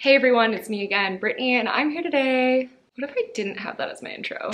Hey everyone, it's me again, Brittany, and I'm here today. What if I didn't have that as my intro?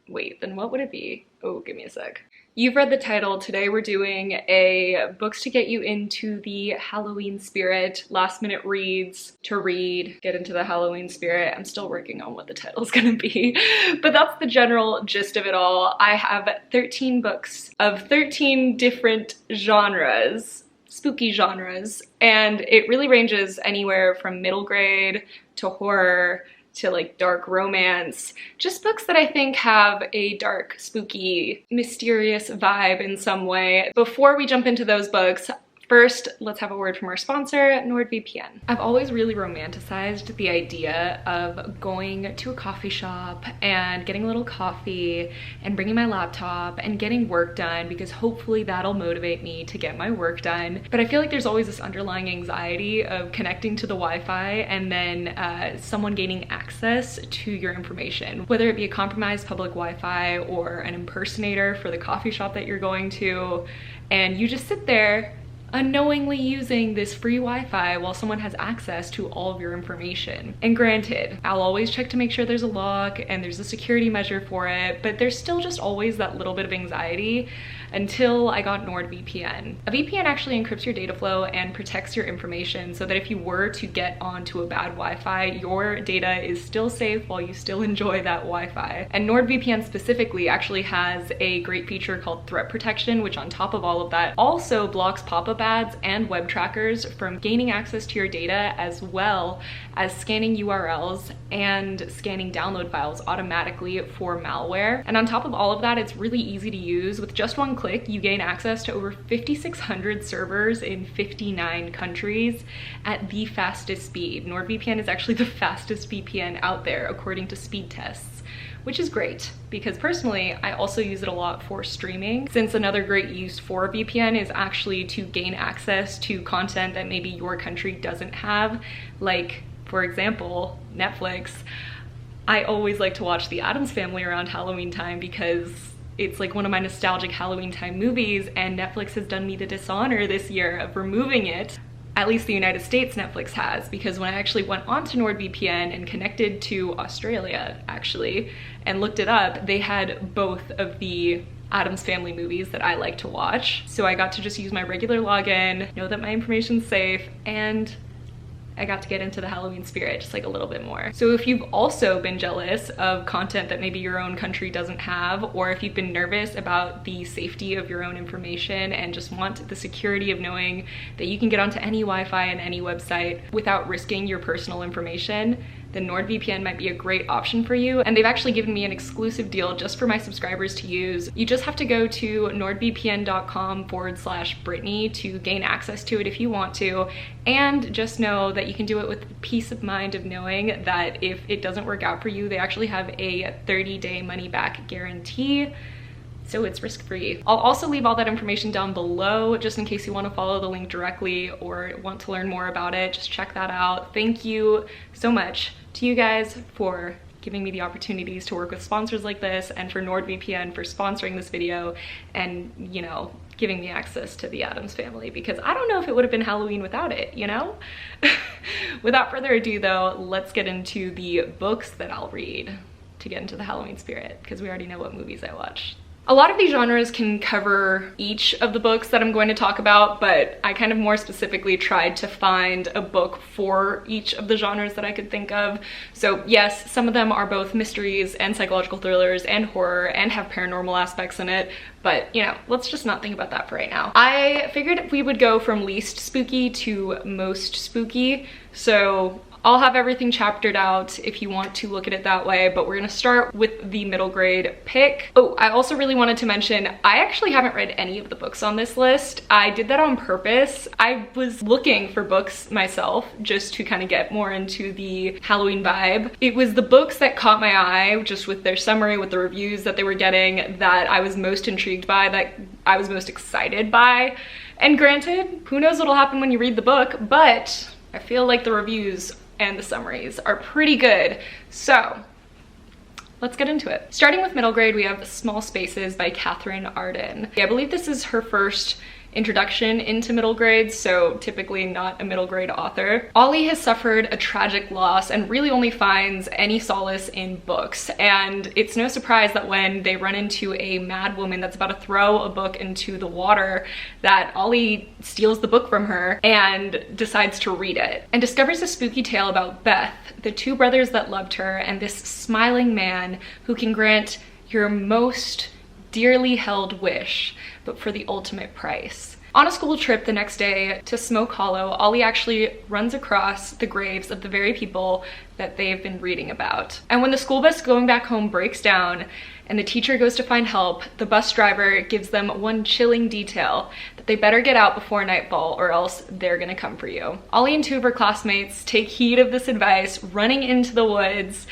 Wait, then what would it be? Oh, give me a sec. You've read the title. Today we're doing a books to get you into the Halloween spirit, last minute reads to read, get into the Halloween spirit. I'm still working on what the title's gonna be, but that's the general gist of it all. I have 13 books of 13 different genres, spooky genres, and it really ranges anywhere from middle grade to horror to like dark romance, just books that I think have a dark, spooky, mysterious vibe in some way. Before we jump into those books, first, let's have a word from our sponsor, NordVPN. I've always really romanticized the idea of going to a coffee shop and getting a little coffee and bringing my laptop and getting work done, because hopefully that'll motivate me to get my work done. But I feel like there's always this underlying anxiety of connecting to the Wi-Fi and then someone gaining access to your information, whether it be a compromised public Wi-Fi or an impersonator for the coffee shop that you're going to, and you just sit there unknowingly using this free Wi-Fi while someone has access to all of your information. And granted, I'll always check to make sure there's a lock and there's a security measure for it, but there's still just always that little bit of anxiety until I got NordVPN. A VPN actually encrypts your data flow and protects your information so that if you were to get onto a bad Wi-Fi, your data is still safe while you still enjoy that Wi-Fi. And NordVPN specifically actually has a great feature called threat protection, which on top of all of that also blocks pop-up ads and web trackers from gaining access to your data, as well as scanning URLs and scanning download files automatically for malware. And on top of all of that, it's really easy to use. With just one click, you gain access to over 5,600 servers in 59 countries at the fastest speed. NordVPN is actually the fastest VPN out there according to speed tests, which is great because personally I also use it a lot for streaming, since another great use for a VPN is actually to gain access to content that maybe your country doesn't have, like for example Netflix. I always like to watch The Addams Family around Halloween time because it's like one of my nostalgic Halloween time movies, and Netflix has done me the dishonor this year of removing it. At least the United States Netflix has, because when I actually went onto NordVPN and connected to Australia actually and looked it up, they had both of the Addams Family movies that I like to watch. So I got to just use my regular login, know that my information's safe, and I got to get into the Halloween spirit just like a little bit more. So if you've also been jealous of content that maybe your own country doesn't have, or if you've been nervous about the safety of your own information and just want the security of knowing that you can get onto any Wi-Fi and any website without risking your personal information, then NordVPN might be a great option for you. And they've actually given me an exclusive deal just for my subscribers to use. You just have to go to nordvpn.com/Brittany to gain access to it if you want to. And just know that you can do it with peace of mind of knowing that if it doesn't work out for you, they actually have a 30-day money-back guarantee. So it's risk-free. I'll also leave all that information down below just in case you want to follow the link directly or want to learn more about it. Just check that out. Thank you so much to you guys for giving me the opportunities to work with sponsors like this, and for NordVPN for sponsoring this video and, you know, giving me access to the Addams Family, because I don't know if it would have been Halloween without it, you know? Without further ado though, let's get into the books that I'll read to get into the Halloween spirit, because we already know what movies I watch. A lot of these genres can cover each of the books that I'm going to talk about, but I kind of more specifically tried to find a book for each of the genres that I could think of. So yes, some of them are both mysteries and psychological thrillers and horror and have paranormal aspects in it, but you know, let's just not think about that for right now. I figured we would go from least spooky to most spooky, so I'll have everything chaptered out if you want to look at it that way, but we're gonna start with the middle grade pick. Oh, I also really wanted to mention, I actually haven't read any of the books on this list. I did that on purpose. I was looking for books myself just to kind of get more into the Halloween vibe. It was the books that caught my eye, just with their summary, with the reviews that they were getting, that I was most intrigued by, that I was most excited by. And granted, who knows what'll happen when you read the book, but I feel like the reviews and the summaries are pretty good. So let's get into it. Starting with middle grade, we have Small Spaces by Catherine Arden. I believe this is her first introduction into middle grades, so typically not a middle grade author. Ollie has suffered a tragic loss and really only finds any solace in books. And it's no surprise that when they run into a mad woman that's about to throw a book into the water, that Ollie steals the book from her and decides to read it and discovers a spooky tale about Beth, the two brothers that loved her, and this smiling man who can grant your most dearly held wish, but for the ultimate price. On a school trip the next day to Smoke Hollow, Ollie actually runs across the graves of the very people that they've been reading about. And when the school bus going back home breaks down and the teacher goes to find help, the bus driver gives them one chilling detail, that they better get out before nightfall or else they're gonna come for you. Ollie and two of her classmates take heed of this advice, running into the woods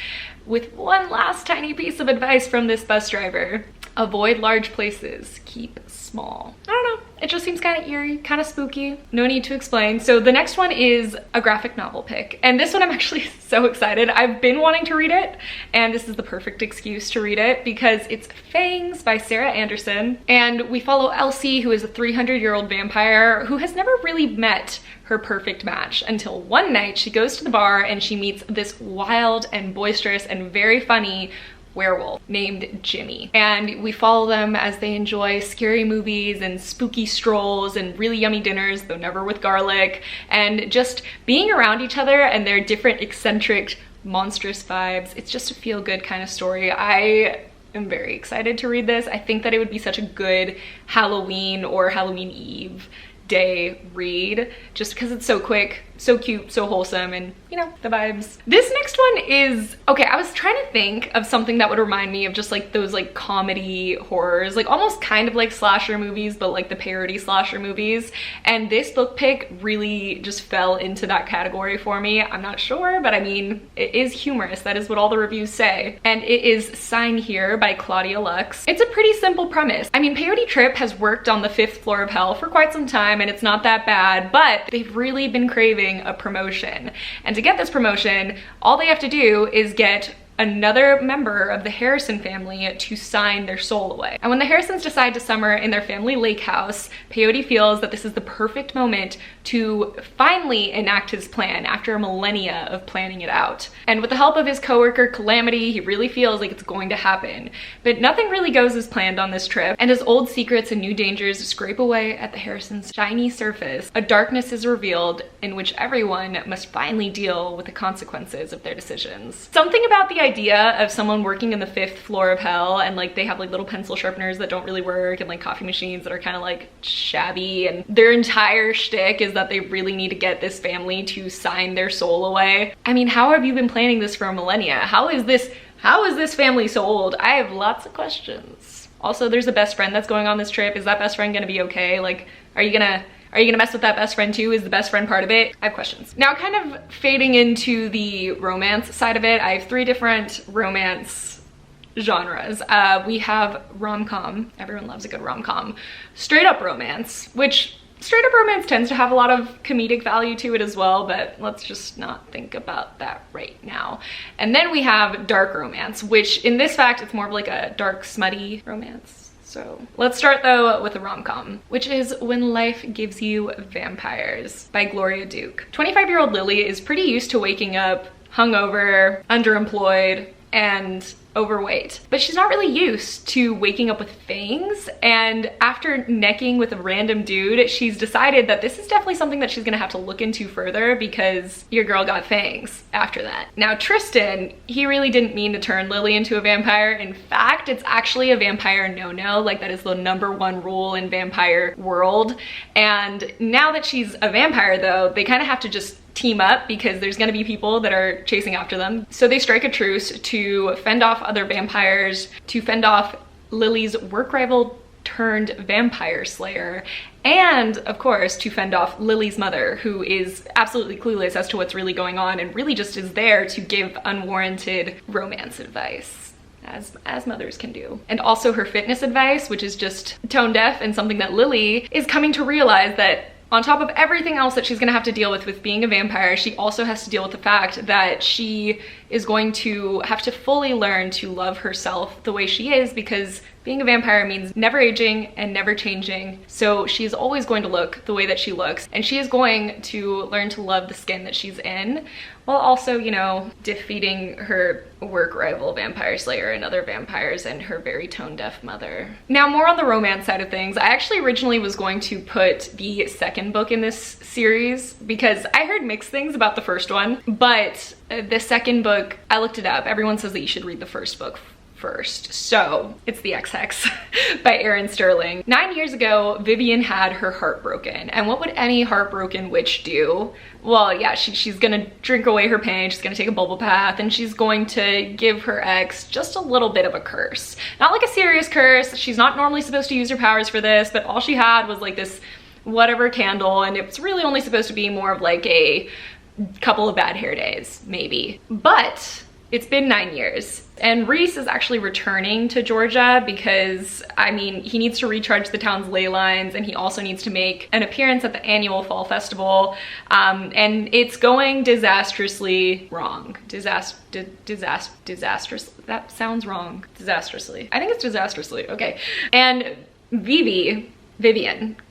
with one last tiny piece of advice from this bus driver. Avoid large places, keep small. I don't know, it just seems kind of eerie, kind of spooky. No need to explain. So the next one is a graphic novel pick. And this one I'm actually so excited. I've been wanting to read it, and this is the perfect excuse to read it because it's Fangs by Sarah Anderson. And we follow Elsie, who is a 300-year-old vampire who has never really met her perfect match until one night she goes to the bar and she meets this wild and boisterous and very funny werewolf named Jimmy. And we follow them as they enjoy scary movies and spooky strolls and really yummy dinners, though never with garlic, and just being around each other and their different eccentric, monstrous vibes. It's just a feel-good kind of story. I am very excited to read this. I think that it would be such a good Halloween or Halloween Eve day read, just because it's so quick, so cute, so wholesome, and you know, the vibes. This next one is, okay, I was trying to think of something that would remind me of just like those like comedy horrors, like almost kind of like slasher movies, but like the parody slasher movies. And this book pick really just fell into that category for me. I'm not sure, but I mean, it is humorous. That is what all the reviews say. And it is Sign Here by Claudia Lux. It's a pretty simple premise. I mean, Peyote Trip has worked on the 5th floor of hell for quite some time, and it's not that bad, but they've really been craving a promotion. And to get this promotion, all they have to do is get another member of the Harrison family to sign their soul away. And when the Harrisons decide to summer in their family lake house, Peyote feels that this is the perfect moment to finally enact his plan after millennia of planning it out. And with the help of his coworker Calamity, he really feels like it's going to happen. But nothing really goes as planned on this trip, and as old secrets and new dangers scrape away at the Harrisons' shiny surface, a darkness is revealed in which everyone must finally deal with the consequences of their decisions. Something about the idea of someone working in the 5th floor of hell, and like they have like little pencil sharpeners that don't really work, and like coffee machines that are kind of like shabby, and their entire shtick is that they really need to get this family to sign their soul away. I mean, how have you been planning this for millennia? How is this family so old? I have lots of questions. Also, there's a best friend that's going on this trip. Is that best friend gonna be okay? Like, are you gonna mess with that best friend too? Is the best friend part of it? I have questions. Now, kind of fading into the romance side of it, I have 3 different romance genres. We have rom-com. Everyone loves a good rom-com. Straight up romance, which straight up romance tends to have a lot of comedic value to it as well, but let's just not think about that right now. And then we have dark romance, which in this fact, it's more of like a dark, smutty romance. So let's start though with a rom-com, which is When Life Gives You Vampires by Gloria Duke. 25-year-old Lily is pretty used to waking up hungover, underemployed, and overweight, but she's not really used to waking up with fangs. And after necking with a random dude, she's decided that this is definitely something that she's gonna have to look into further, because your girl got fangs after that. Now Tristan, he really didn't mean to turn Lily into a vampire. In fact, it's actually a vampire no-no. Like, that is the #1 rule in vampire world. And now that she's a vampire though, they kind of have to just team up, because there's gonna be people that are chasing after them. So they strike a truce to fend off other vampires, to fend off Lily's work rival turned vampire slayer, and of course to fend off Lily's mother, who is absolutely clueless as to what's really going on and really just is there to give unwarranted romance advice, as mothers can do. And also her fitness advice, which is just tone deaf, and something that Lily is coming to realize that On top of everything else that she's gonna have to deal with being a vampire, she also has to deal with the fact that she is going to have to fully learn to love herself the way she is, because being a vampire means never aging and never changing. So she's always going to look the way that she looks, and she is going to learn to love the skin that she's in, while also, you know, defeating her work rival vampire slayer and other vampires and her very tone-deaf mother. Now, more on the romance side of things, I actually originally was going to put the second book in this series because I heard mixed things about the first one, but the second book, I looked it up. Everyone says that you should read the first book first. So it's The Ex-Hex by Erin Sterling. 9 years ago, Vivian had her heart broken. And what would any heartbroken witch do? Well, yeah, she's gonna drink away her pain, she's gonna take a bubble bath, and she's going to give her ex just a little bit of a curse. Not like a serious curse, she's not normally supposed to use her powers for this, but all she had was like this whatever candle, and it's really only supposed to be more of like a couple of bad hair days, maybe. But it's been 9 years, and Reese is actually returning to Georgia because, I mean, he needs to recharge the town's ley lines, and he also needs to make an appearance at the annual fall festival, and it's going disastrously wrong. Disastrous, that sounds wrong. Disastrously. I think it's disastrously, okay. And Vivian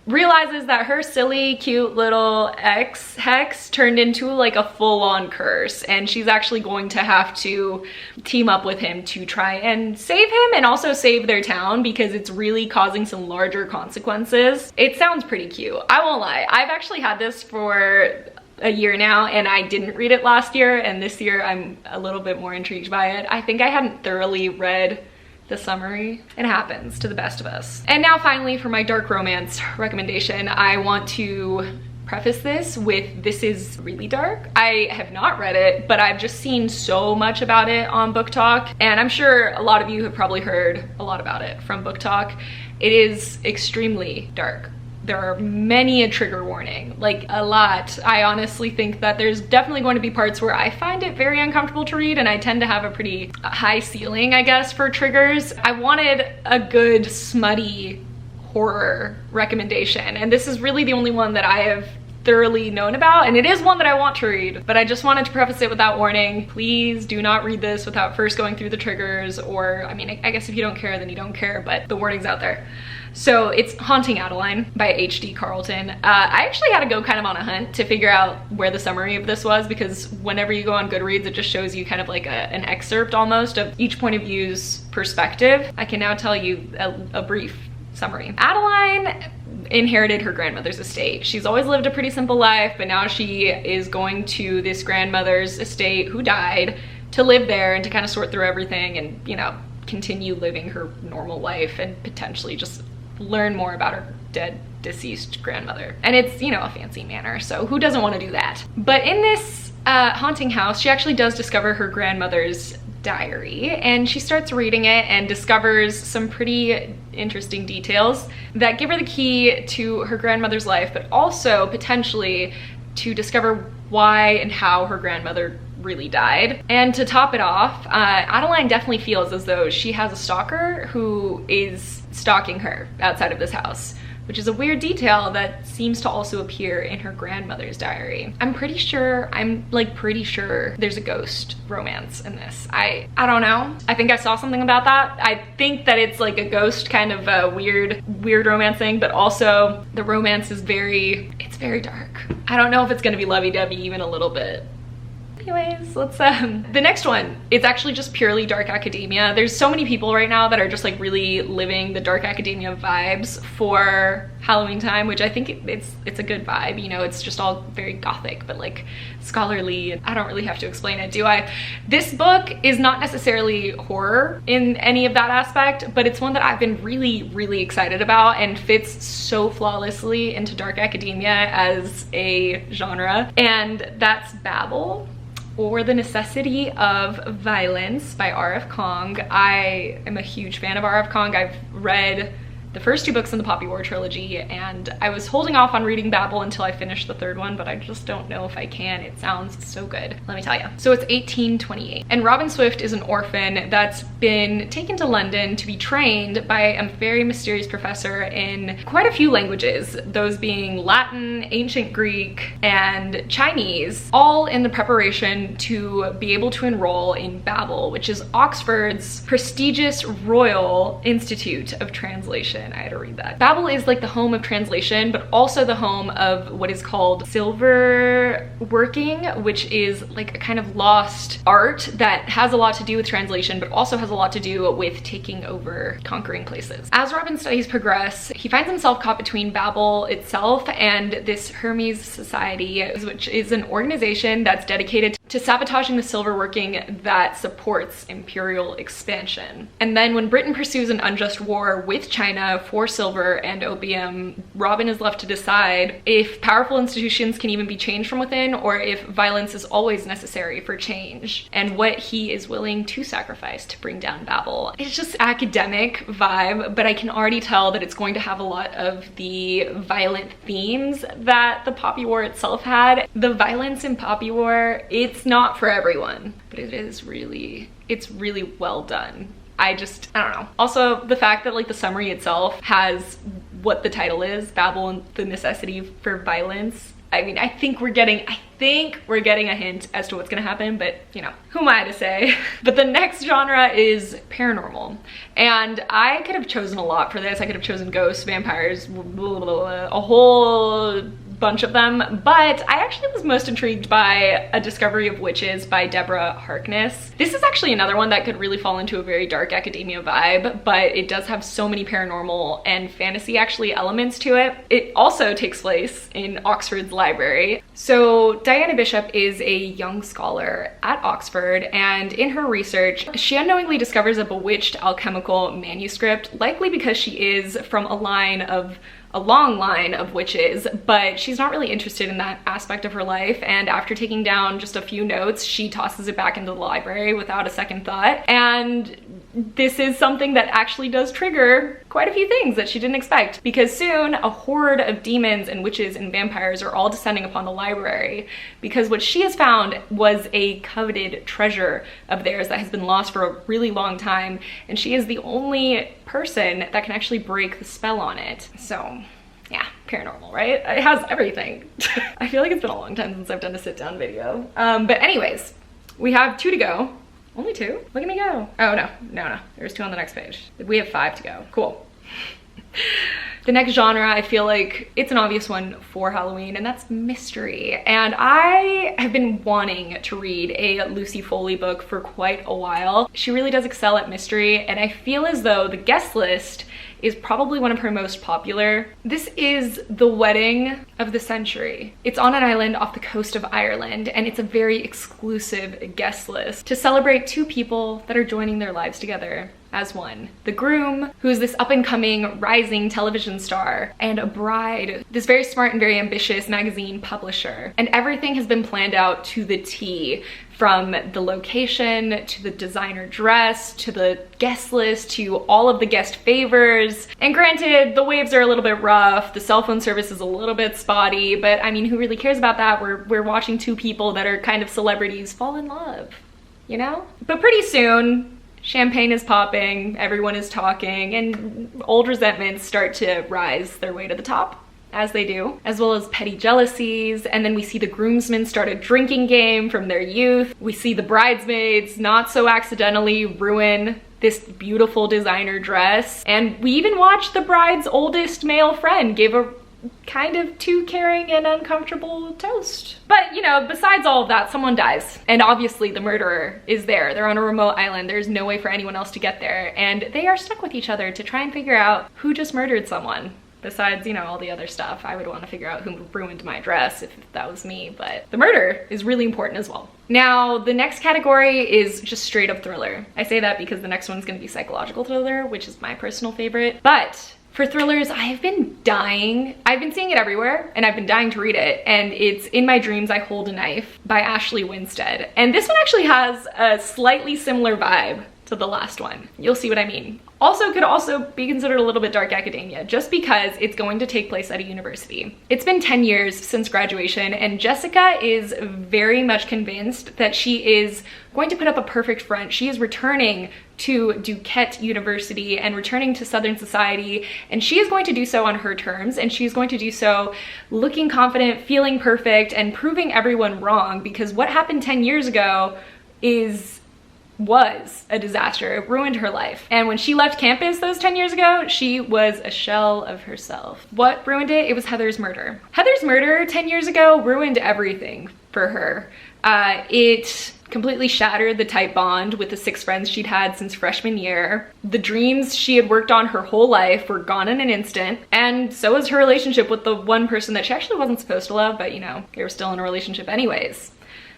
realizes that her silly, cute little ex-hex turned into like a full-on curse, and she's actually going to have to team up with him to try and save him and also save their town, because it's really causing some larger consequences. It sounds pretty cute. I won't lie. I've actually had this for a year now, and I didn't read it last year, and this year I'm a little bit more intrigued by it. I think I hadn't thoroughly read the summary. It happens to the best of us. And now finally, for my dark romance recommendation, I want to preface this with, this is really dark. I have not read it, but I've just seen so much about it on Book Talk, and I'm sure a lot of you have probably heard a lot about it from Book Talk. It is extremely dark. There are many a trigger warning, like a lot. I honestly think that there's definitely going to be parts where I find it very uncomfortable to read, and I tend to have a pretty high ceiling, I guess, for triggers. I wanted a good smutty horror recommendation, and this is really the only one that I have thoroughly known about, and it is one that I want to read, but I just wanted to preface it with that warning. Please do not read this without first going through the triggers, or, I mean, I guess if you don't care, then you don't care, but the warning's out there. So it's Haunting Adeline by H.D. Carlton. I actually had to go kind of on a hunt to figure out where the summary of this was, because whenever you go on Goodreads, it just shows you kind of like an excerpt almost of each point of view's perspective. I can now tell you a brief summary. Adeline inherited her grandmother's estate. She's always lived a pretty simple life, but now she is going to this grandmother's estate who died to live there and to kind of sort through everything and, you know, continue living her normal life and potentially just learn more about her dead, deceased grandmother. And it's, you know, a fancy manor, so who doesn't want to do that? But in this haunting house, she actually does discover her grandmother's diary, and she starts reading it and discovers some pretty interesting details that give her the key to her grandmother's life, but also potentially to discover why and how her grandmother really died. And to top it off, Adeline definitely feels as though she has a stalker who is stalking her outside of this house, which is a weird detail that seems to also appear in her grandmother's diary. I'm pretty sure there's a ghost romance in this. I don't know. I think I saw something about that. I think that it's like a ghost kind of a weird romance thing, but also the romance is it's very dark. I don't know if it's gonna be lovey-dovey even a little bit. Anyways, let's the next one, it's actually just purely dark academia. There's so many people right now that are just like really living the dark academia vibes for Halloween time, which I think it's a good vibe. You know, it's just all very gothic, but like scholarly. I don't really have to explain it, do I? This book is not necessarily horror in any of that aspect, but it's one that I've been really excited about and fits so flawlessly into dark academia as a genre, and that's Babel, or The Necessity of Violence by R.F. Kong. I am a huge fan of R.F. Kong. I've read the first 2 books in the Poppy War trilogy, and I was holding off on reading Babel until I finished the 3rd one, but I just don't know if I can. It sounds so good, let me tell you. So it's 1828, and Robin Swift is an orphan that's been taken to London to be trained by a very mysterious professor in quite a few languages, those being Latin, ancient Greek, and Chinese, all in the preparation to be able to enroll in Babel, which is Oxford's prestigious Royal Institute of Translation. I had to read that. Babel is like the home of translation, but also the home of what is called silver working, which is like a kind of lost art that has a lot to do with translation, but also has a lot to do with taking over, conquering places. As Robin's studies progress, he finds himself caught between Babel itself and this Hermes Society, which is an organization that's dedicated to sabotaging the silver working that supports imperial expansion. And then when Britain pursues an unjust war with China for silver and opium, Robin is left to decide if powerful institutions can even be changed from within, or if violence is always necessary for change, and what he is willing to sacrifice to bring down Babel. It's just academic vibe, but I can already tell that it's going to have a lot of the violent themes that the Poppy War itself had. The violence in Poppy War, it's not for everyone, but it's really well done. I don't know. Also, the fact that like the summary itself has what the title is, Babel and the Necessity for Violence. I mean, I think we're getting a hint as to what's gonna happen, but you know, who am I to say? But the next genre is paranormal. And I could have chosen a lot for this. I could have chosen ghosts, vampires, blah, blah, blah, a whole bunch of them, but I actually was most intrigued by A Discovery of Witches by Deborah Harkness. This is actually another one that could really fall into a very dark academia vibe, but it does have so many paranormal and fantasy actually elements to it. It also takes place in Oxford's library. So Diana Bishop is a young scholar at Oxford, and in her research, she unknowingly discovers a bewitched alchemical manuscript, likely because she is from a long line of witches, but she's not really interested in that aspect of her life, and after taking down just a few notes, she tosses it back into the library without a second thought. And this is something that actually does trigger quite a few things that she didn't expect, because soon a horde of demons and witches and vampires are all descending upon the library, because what she has found was a coveted treasure of theirs that has been lost for a really long time, and she is the only person that can actually break the spell on it. So yeah, paranormal, right? It has everything. I feel like it's been a long time since I've done a sit down video. But anyways, we have 2 to go. Only 2? Look at me go. Oh no. There's 2 on the next page. We have 5 to go. Cool. The next genre, I feel like it's an obvious one for Halloween, and that's mystery. And I have been wanting to read a Lucy Foley book for quite a while. She really does excel at mystery, and I feel as though The Guest List is probably one of her most popular. This is the wedding of the century. It's on an island off the coast of Ireland, and it's a very exclusive guest list to celebrate 2 people that are joining their lives together as one. The groom, who's this up-and-coming rising television star, and a bride, this very smart and very ambitious magazine publisher. And everything has been planned out to the T, from the location to the designer dress to the guest list to all of the guest favors. And granted, the waves are a little bit rough, the cell phone service is a little bit spotty, but I mean, who really cares about that? We're watching 2 people that are kind of celebrities fall in love, you know? But pretty soon, champagne is popping, everyone is talking, and old resentments start to rise their way to the top, as they do, as well as petty jealousies. And then we see the groomsmen start a drinking game from their youth. We see the bridesmaids not so accidentally ruin this beautiful designer dress. And we even watch the bride's oldest male friend give a kind of too caring and uncomfortable toast. But you know, besides all of that, someone dies. And obviously the murderer is there. They're on a remote island. There's no way for anyone else to get there. And they are stuck with each other to try and figure out who just murdered someone. Besides, you know, all the other stuff, I would want to figure out who ruined my dress if that was me, but the murder is really important as well. Now, the next category is just straight up thriller. I say that because the next one's gonna be psychological thriller, which is my personal favorite. But for thrillers, I've been seeing it everywhere, and I've been dying to read it, and it's In My Dreams I Hold a Knife by Ashley Winstead. And this one actually has a slightly similar vibe to the last one. You'll see what I mean. Also could also be considered a little bit dark academia just because it's going to take place at a university. It's been 10 years since graduation and Jessica is very much convinced that she is going to put up a perfect front. She is returning to Duquette University and returning to Southern society, and she is going to do so on her terms, and she's going to do so looking confident, feeling perfect, and proving everyone wrong, because what happened 10 years ago was a disaster. It ruined her life. And when she left campus those 10 years ago, she was a shell of herself. What ruined it? It was Heather's murder. Heather's murder 10 years ago ruined everything for her. It completely shattered the tight bond with the 6 friends she'd had since freshman year. The dreams she had worked on her whole life were gone in an instant, and so was her relationship with the one person that she actually wasn't supposed to love, but you know, they were still in a relationship anyways.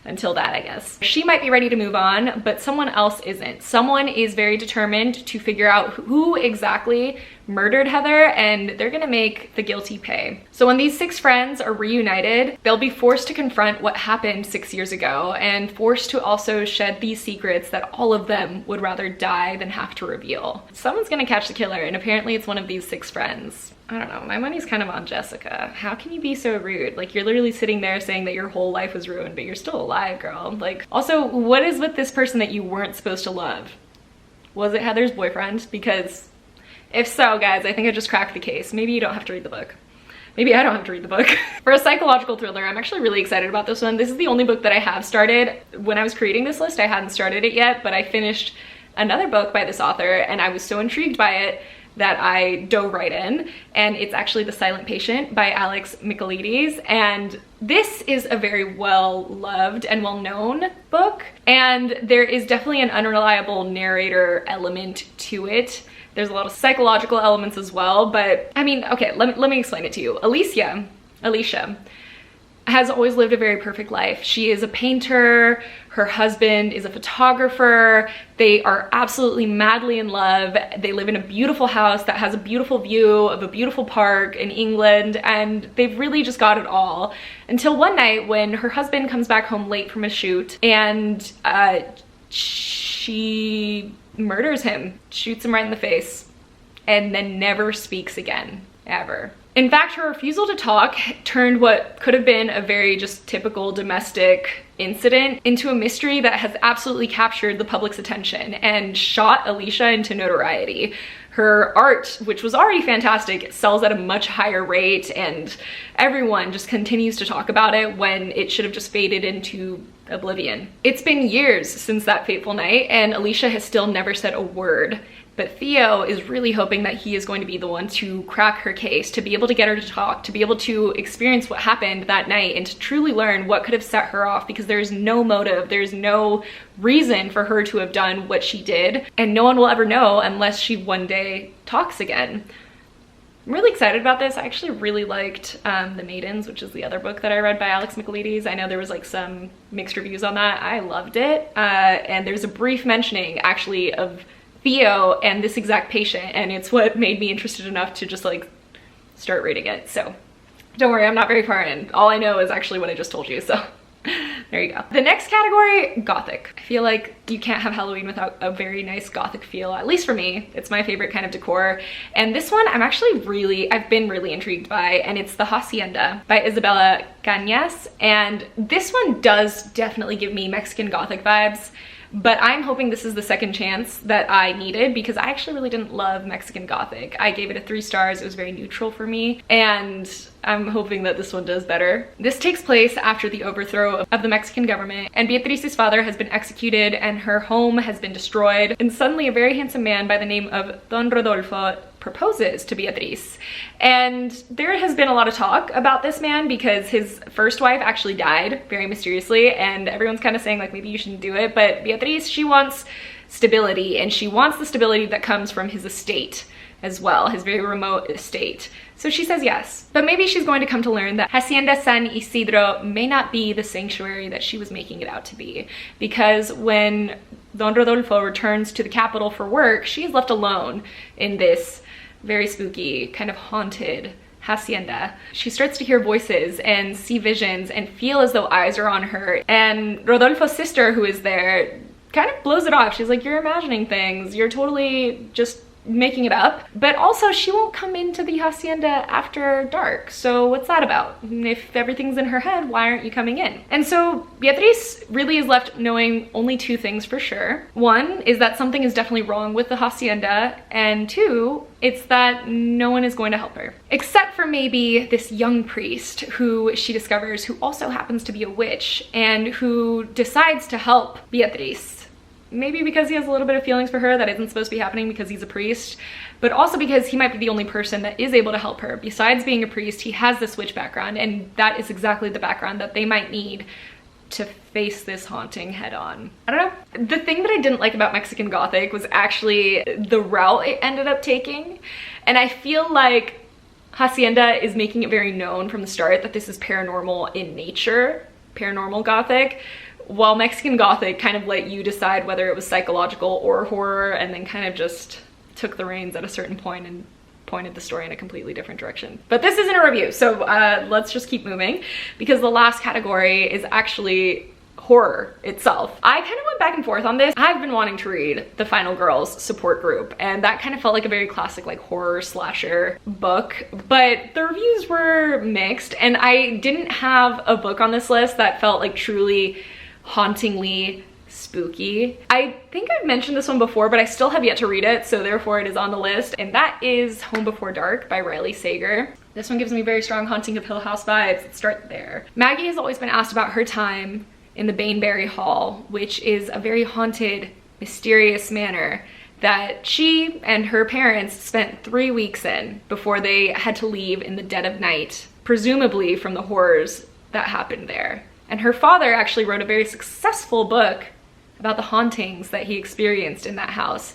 Until that, I guess. She might be ready to move on, but someone else isn't. Someone is very determined to figure out who exactly murdered Heather, and they're gonna make the guilty pay. So when these 6 friends are reunited, they'll be forced to confront what happened 6 years ago and forced to also shed these secrets that all of them would rather die than have to reveal. Someone's gonna catch the killer, and apparently it's one of these 6 friends. I don't know, my money's kind of on Jessica. How can you be so rude? Like, you're literally sitting there saying that your whole life was ruined, but you're still alive, girl. Like, also, what is with this person that you weren't supposed to love? Was it Heather's boyfriend? Because if so, guys, I think I just cracked the case. Maybe you don't have to read the book. Maybe I don't have to read the book. For a psychological thriller, I'm actually really excited about this one. This is the only book that I have started. When I was creating this list, I hadn't started it yet, but I finished another book by this author, and I was so intrigued by it that I dove right in, and it's actually The Silent Patient by Alex Michaelides, and this is a very well-loved and well-known book, and there is definitely an unreliable narrator element to it. There's a lot of psychological elements as well, but I mean, okay, let me explain it to you. Alicia has always lived a very perfect life. She is a painter, her husband is a photographer, they are absolutely madly in love, they live in a beautiful house that has a beautiful view of a beautiful park in England, and they've really just got it all. Until one night when her husband comes back home late from a shoot, and she murders him, shoots him right in the face, and then never speaks again, ever. In fact, her refusal to talk turned what could have been a very just typical domestic incident into a mystery that has absolutely captured the public's attention and shot Alicia into notoriety. Her art, which was already fantastic, sells at a much higher rate, and everyone just continues to talk about it when it should have just faded into oblivion. It's been years since that fateful night, and Alicia has still never said a word. But Theo is really hoping that he is going to be the one to crack her case, to be able to get her to talk, to be able to experience what happened that night, and to truly learn what could have set her off, because there's no motive, there's no reason for her to have done what she did, and no one will ever know unless she one day talks again. I'm really excited about this. I actually really liked The Maidens, which is the other book that I read by Alex Michaelides. I know there was like some mixed reviews on that. I loved it. And there's a brief mentioning actually of Theo and this exact patient, and it's what made me interested enough to just like start reading it. So don't worry, I'm not very far in. All I know is actually what I just told you, so there you go. The next category, Gothic. I feel like you can't have Halloween without a very nice Gothic feel, at least for me. It's my favorite kind of decor. And this one I've been really intrigued by, and it's The Hacienda by Isabella Cañas. And this one does definitely give me Mexican Gothic vibes. But I'm hoping this is the second chance that I needed, because I actually really didn't love Mexican Gothic. I gave it a 3 stars. It was very neutral for me, and I'm hoping that this one does better. This takes place after the overthrow of the Mexican government, and Beatrice's father has been executed and her home has been destroyed, and suddenly a very handsome man by the name of Don Rodolfo proposes to Beatrice. And there has been a lot of talk about this man because his first wife actually died very mysteriously, and everyone's kind of saying like maybe you shouldn't do it, but Beatrice, she wants stability, and she wants the stability that comes from his estate as well, his very remote estate. So she says yes, but maybe she's going to come to learn that Hacienda San Isidro may not be the sanctuary that she was making it out to be, because when Don Rodolfo returns to the capital for work, she is left alone in this very spooky, kind of haunted hacienda. She starts to hear voices and see visions and feel as though eyes are on her. And Rodolfo's sister, who is there, kind of blows it off. She's like, you're imagining things, you're totally just making it up. But also, she won't come into the hacienda after dark, so what's that about? If everything's in her head, why aren't you coming in? And so Beatriz really is left knowing only two things for sure. One is that something is definitely wrong with the hacienda, and two, it's that no one is going to help her. Except for maybe this young priest who she discovers, who also happens to be a witch, and who decides to help Beatriz. Maybe because he has a little bit of feelings for her that isn't supposed to be happening because he's a priest, but also because he might be the only person that is able to help her. Besides being a priest, he has this witch background, and that is exactly the background that they might need to face this haunting head on. I don't know. The thing that I didn't like about Mexican Gothic was actually the route it ended up taking. And I feel like Hacienda is making it very known from the start that this is paranormal in nature, paranormal Gothic, while Mexican Gothic kind of let you decide whether it was psychological or horror, and then kind of just took the reins at a certain point and pointed the story in a completely different direction. But this isn't a review, so let's just keep moving, because the last category is actually horror itself. I kind of went back and forth on this. I've been wanting to read The Final Girls support group, and that kind of felt like a very classic like horror slasher book, but the reviews were mixed, and I didn't have a book on this list that felt like truly hauntingly spooky. I think I've mentioned this one before, but I still have yet to read it, so therefore it is on the list, and that is Home Before Dark by Riley Sager. This one gives me very strong Haunting of Hill House vibes. Let's start there. Maggie has always been asked about her time in the Bainbury Hall, which is a very haunted, mysterious manor that she and her parents spent 3 weeks in before they had to leave in the dead of night, presumably from the horrors that happened there. And her father actually wrote a very successful book about the hauntings that he experienced in that house,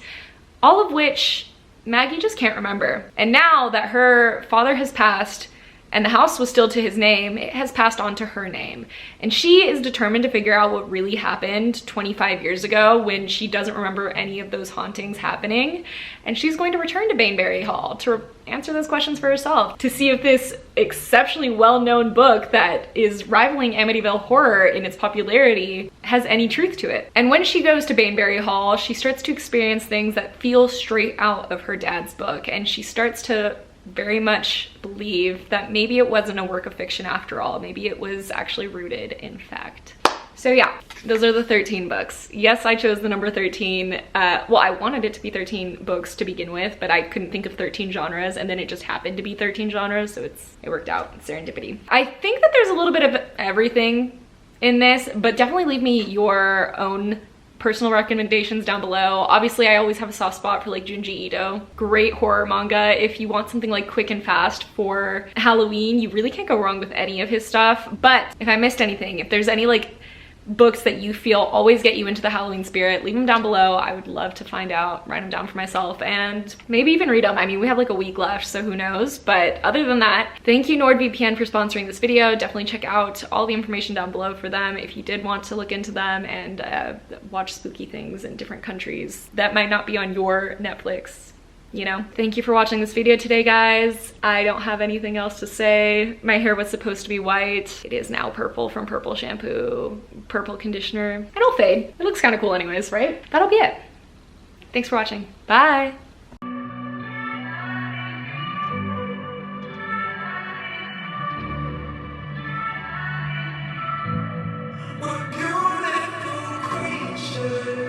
all of which Maggie just can't remember. And now that her father has passed and the house was still to his name, it has passed on to her name. And she is determined to figure out what really happened 25 years ago when she doesn't remember any of those hauntings happening. And she's going to return to Bainbury Hall to answer those questions for herself, to see if this exceptionally well-known book that is rivaling Amityville Horror in its popularity has any truth to it. And when she goes to Bainbury Hall, she starts to experience things that feel straight out of her dad's book, and she starts to very much believe that maybe it wasn't a work of fiction after all. Maybe it was actually rooted in fact. So yeah, those are the 13 books. Yes, I chose the number 13. Well, I wanted it to be 13 books to begin with, but I couldn't think of 13 genres, and then it just happened to be 13 genres, so it worked out. It's serendipity. I think that there's a little bit of everything in this, but definitely leave me your own personal recommendations down below. Obviously, I always have a soft spot for like Junji Ito. Great horror manga. If you want something like quick and fast for Halloween, you really can't go wrong with any of his stuff. But if I missed anything, if there's any like books that you feel always get you into the Halloween spirit, leave them down below. I would love to find out, write them down for myself, and maybe even read them. I mean, we have like a week left, so who knows? But other than that, thank you NordVPN for sponsoring this video. Definitely check out all the information down below for them if you did want to look into them and watch spooky things in different countries that might not be on your Netflix. You know, thank you for watching this video today, guys. I don't have anything else to say. My hair was supposed to be white. It is now purple from purple shampoo, purple conditioner. It'll fade. It looks kind of cool anyways, right? That'll be it. Thanks for watching. Bye. We're beautiful creatures.